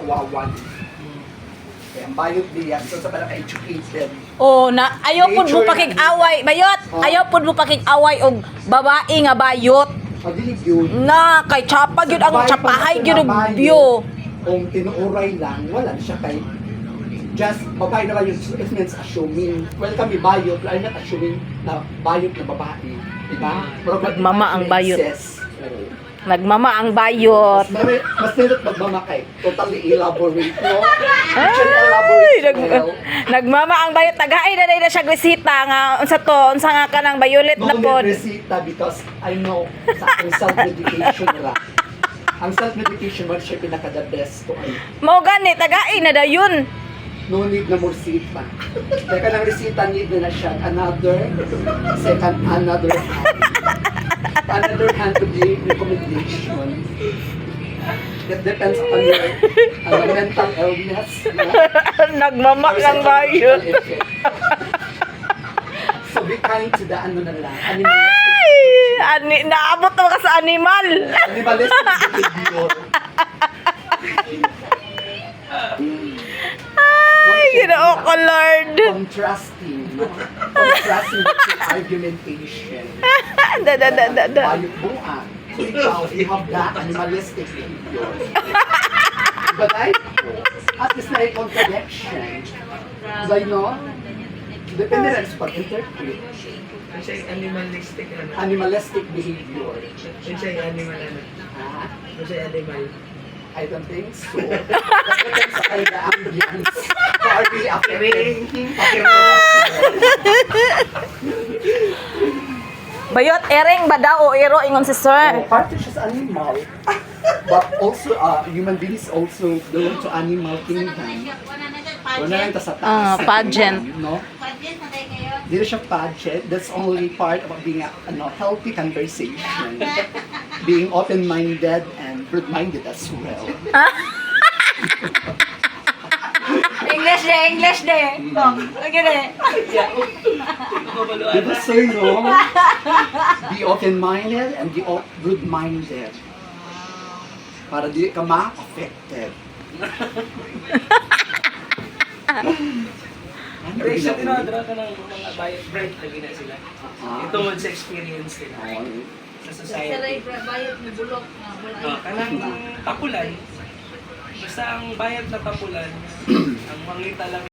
kawawan. Kaya ang bayot diyan, so sa parang educated. Oh, na ayaw pud mo pakig-away, bayot. Ayaw pud mo pakig-away og babae nga bayot. Padilig yun. Na kay tsapa gyud ang tsapahay gyud og view. Kung tinuuray lang, wala siya kay just babae na bayot. It means assuming. Well, kami bayot, I'm not assuming na bayot na babae. Diba? Nagmama ang bayot. Oo. Nagmama ang bayot. Mas nilot magmama kay totally elaborate, no? Ay, nagmama ang bayot. Tagaay na na siya resita nga unsa to, unsa nga kanang bayolet na No, pod. resita because I know sa aking self-medication nila. Ang self-medication mo siya pinaka-the best ko ay Mao gani tagaay na dayon. no need na more resita. Teka ng resita, need na siya another hand to the recommendation. It depends on your mental illness. Nagmama ang bayot. So be kind to the ano na lang, Ay, naabot na ka sa animal. animalistic behavior. Ay, ginoo ko, Lord. Contrasting with argumentation. Da. Bayot buang. So ikaw, you have that animalistic behavior. But at least na contradiction. So, depende rin sa pag-interpret. Kasi animalistic ano. Animalistic behavior. Kasi animal ano. Kasi animal. I don't think so. Depende sa kayo na ambience. So, are really affecting. Bayot, ereng ba daw o ero ingon si sir? Part siya sa animal. But also, human beings also belong to animal kingdom. Wala lang ta sa taas. Pageant. No? Dito siya pageant. That's only part about being a healthy conversation. Being open-minded and broad-minded as well. English de. Okay de. Diba sir, no? Be open-minded and be broad-minded. Para di ka ma-affected. Pero isa tinadra ka ng mga bright lagi na sila. Ito mo sa experience nila. Sa society. bayot ni bulok na Kanang tapulan. Basta ang bayad na tapulan, ang mangita lang